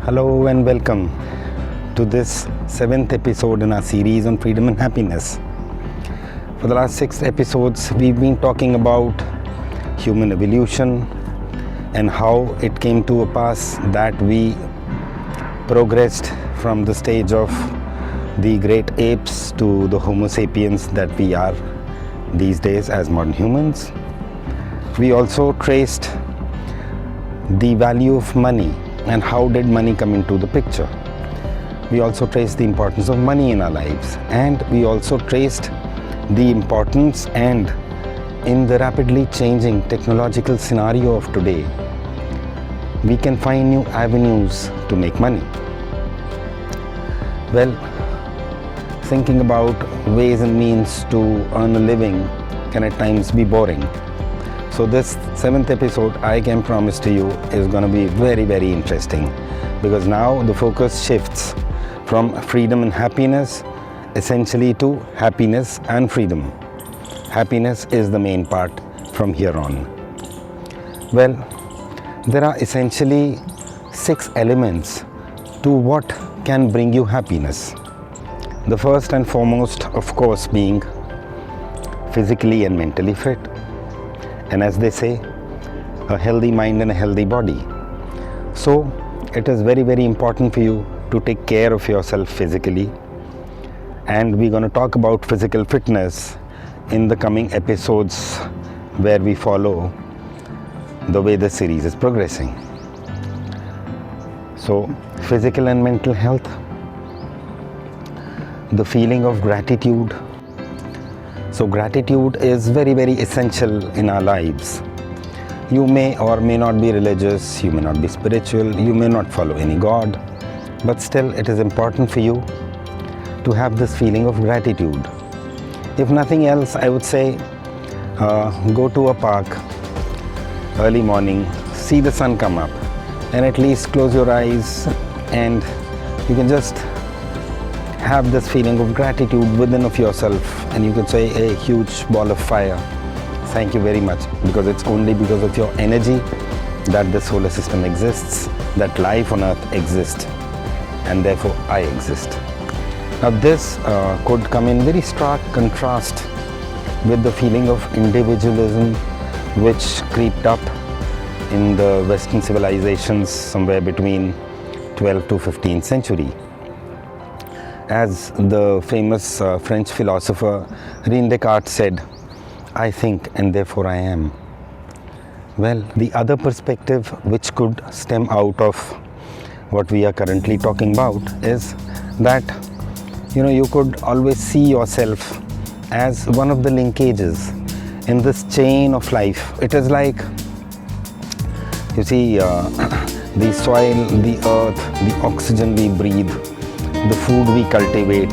Hello and welcome to this 7th episode in our series on freedom and happiness. For the last 6 episodes, we've been talking about human evolution and how it came to a pass that we progressed from the stage of the great apes to the homo sapiens that we are these days as modern humans. We also traced the value of money and how did money come into the picture. We also traced the importance of money in our lives, and we also traced the importance and in the rapidly changing technological scenario of today, we can find new avenues to make money. Well, thinking about ways and means to earn a living can at times be boring. So this 7th episode, I can promise to you, is going to be very, very interesting, because now the focus shifts from freedom and happiness essentially to happiness and freedom. Happiness is the main part from here on. Well, there are essentially 6 elements to what can bring you happiness. The first and foremost, of course, being physically and mentally fit. And as they say, a healthy mind and a healthy body. So it is very, very important for you to take care of yourself physically. And we're going to talk about physical fitness in the coming episodes where we follow the way the series is progressing. So physical and mental health, the feeling of gratitude. So gratitude is very, very essential in our lives. You may or may not be religious, you may not be spiritual, you may not follow any God, but still it is important for you to have this feeling of gratitude. If nothing else, I would say go to a park early morning, see the sun come up, and at least close your eyes and you can just have this feeling of gratitude within of yourself, and you can say a huge ball of fire, thank you very much, because it's only because of your energy that the solar system exists, that life on earth exists, and therefore I exist. Now this could come in very stark contrast with the feeling of individualism which creeped up in the Western civilizations somewhere between 12th to 15th century. As the famous French philosopher René Descartes said, I think and therefore I am. Well, the other perspective which could stem out of what we are currently talking about is that you could always see yourself as one of the linkages in this chain of life. It is like, you see, the soil, the earth, the oxygen we breathe, the food we cultivate,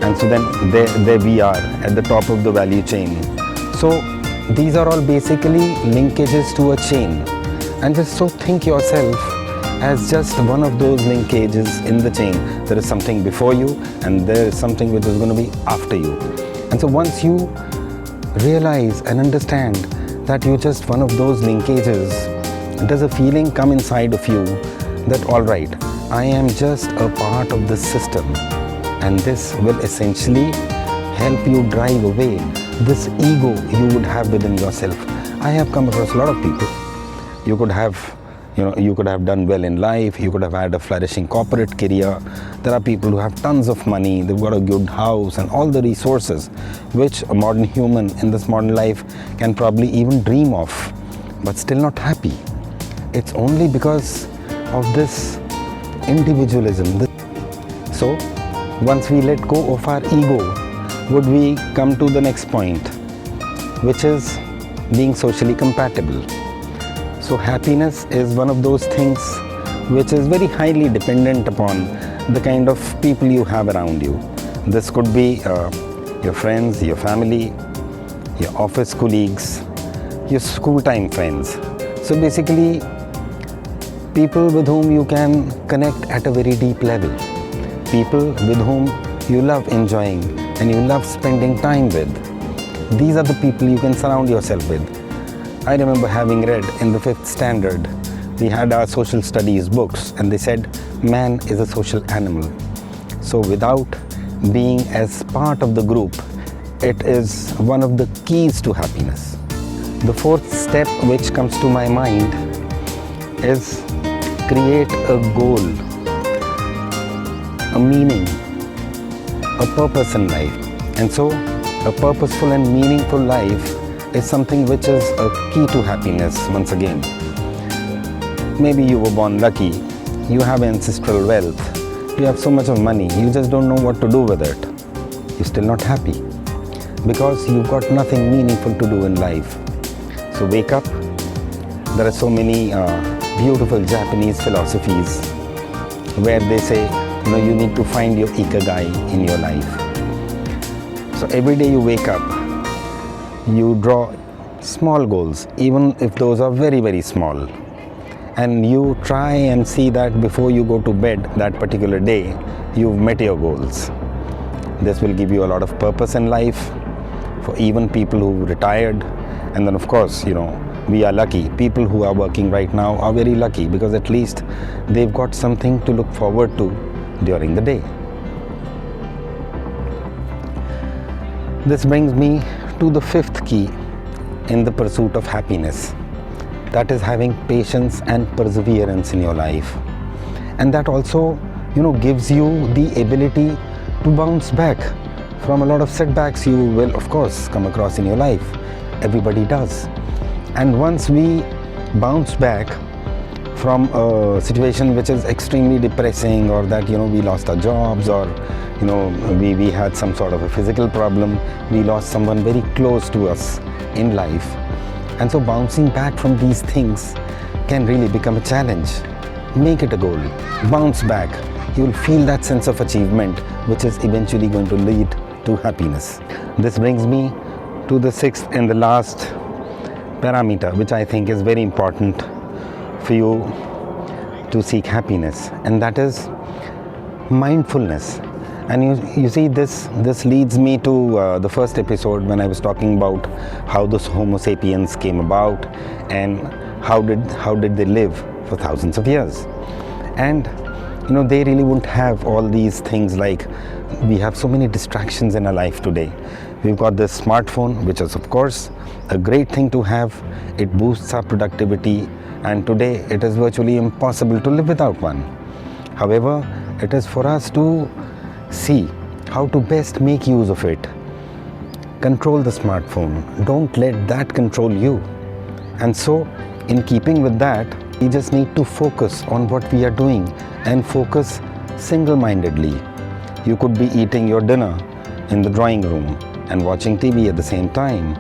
and so then there we are at the top of the value chain. So these are all basically linkages to a chain, and just so think yourself as just one of those linkages in the chain. There is something before you and there is something which is going to be after you. And so once you realize and understand that you're just one of those linkages, does a feeling come inside of you that alright, I am just a part of this system, and this will essentially help you drive away this ego you would have within yourself. I have come across a lot of people. You could have done well in life, you could have had a flourishing corporate career. There are people who have tons of money, they've got a good house and all the resources which a modern human in this modern life can probably even dream of, but still not happy. It's only because of this individualism. So once we let go of our ego, would we come to the next point, which is being socially compatible. So happiness is one of those things which is very highly dependent upon the kind of people you have around you. This could be your friends, your family, your office colleagues, your school time friends. So basically people with whom you can connect at a very deep level, people with whom you love enjoying and you love spending time with. These are the people you can surround yourself with. I remember having read in the 5th standard, we had our social studies books, and they said man is a social animal. So without being as part of the group, it is one of the keys to happiness. The fourth step which comes to my mind is create a goal, a meaning, a purpose in life. And so a purposeful and meaningful life is something which is a key to happiness once again. Maybe you were born lucky, you have ancestral wealth, you have so much of money, you just don't know what to do with it. You're still not happy because you've got nothing meaningful to do in life. So wake up. There are so many beautiful Japanese philosophies where they say, you need to find your ikigai in your life. So every day you wake up, you draw small goals, even if those are very, very small. And you try and see that before you go to bed that particular day, you've met your goals. This will give you a lot of purpose in life for even people who retired. And then of course, we are lucky. People who are working right now are very lucky because at least they've got something to look forward to during the day. This brings me to the fifth key in the pursuit of happiness. That is having patience and perseverance in your life. And that also, gives you the ability to bounce back from a lot of setbacks you will, of course, come across in your life. Everybody does. And once we bounce back from a situation which is extremely depressing, or that, we lost our jobs, or, we had some sort of a physical problem, we lost someone very close to us in life. And so bouncing back from these things can really become a challenge. Make it a goal. Bounce back. You'll feel that sense of achievement, which is eventually going to lead to happiness. This brings me to the sixth and the last parameter, which I think is very important for you to seek happiness, and that is mindfulness. And you see, this leads me to the first episode when I was talking about how this homo sapiens came about and how did they live for thousands of years. And they really wouldn't have all these things like we have so many distractions in our life today. We've got this smartphone, which is of course a great thing to have. It boosts our productivity, and today it is virtually impossible to live without one. However, it is for us to see how to best make use of it. Control the smartphone. Don't let that control you. And so, in keeping with that, we just need to focus on what we are doing and focus single-mindedly. You could be eating your dinner in the drawing room and watching TV at the same time,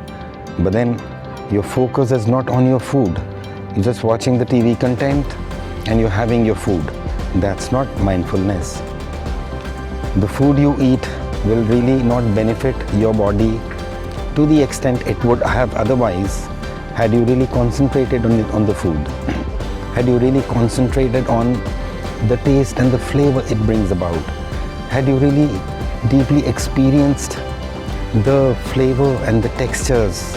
but then your focus is not on your food. You're just watching the TV content and you're having your food. That's not mindfulness. The food you eat will really not benefit your body to the extent it would have otherwise had you really concentrated on the food. Had you really concentrated on the taste and the flavor it brings about. Had you really deeply experienced the flavor and the textures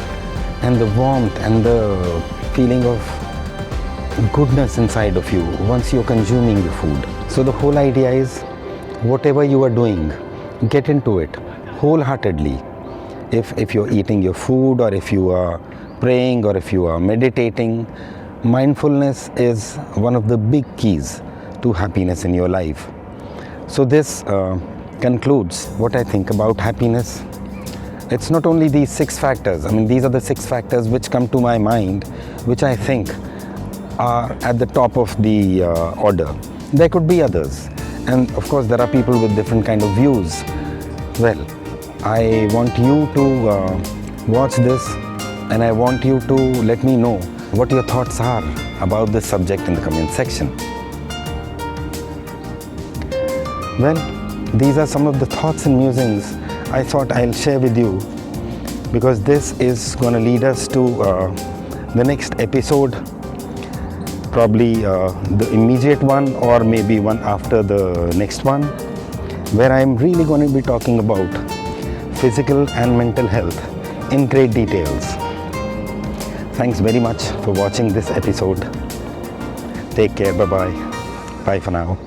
and the warmth and the feeling of goodness inside of you once you're consuming the food. So the whole idea is, whatever you are doing, get into it wholeheartedly. If you're eating your food, or if you are praying, or if you are meditating, mindfulness is one of the big keys to happiness in your life. So this concludes what I think about happiness. It's not only these 6 factors. These are the 6 factors which come to my mind, which I think are at the top of the order. There could be others. And of course, there are people with different kind of views. Well, I want you to watch this, and I want you to let me know what your thoughts are about this subject in the comment section. Well, these are some of the thoughts and musings I thought I'll share with you, because this is going to lead us to the next episode, probably the immediate one, or maybe one after the next one, where I'm really going to be talking about physical and mental health in great details. Thanks very much for watching this episode. Take care. Bye-bye. Bye for now.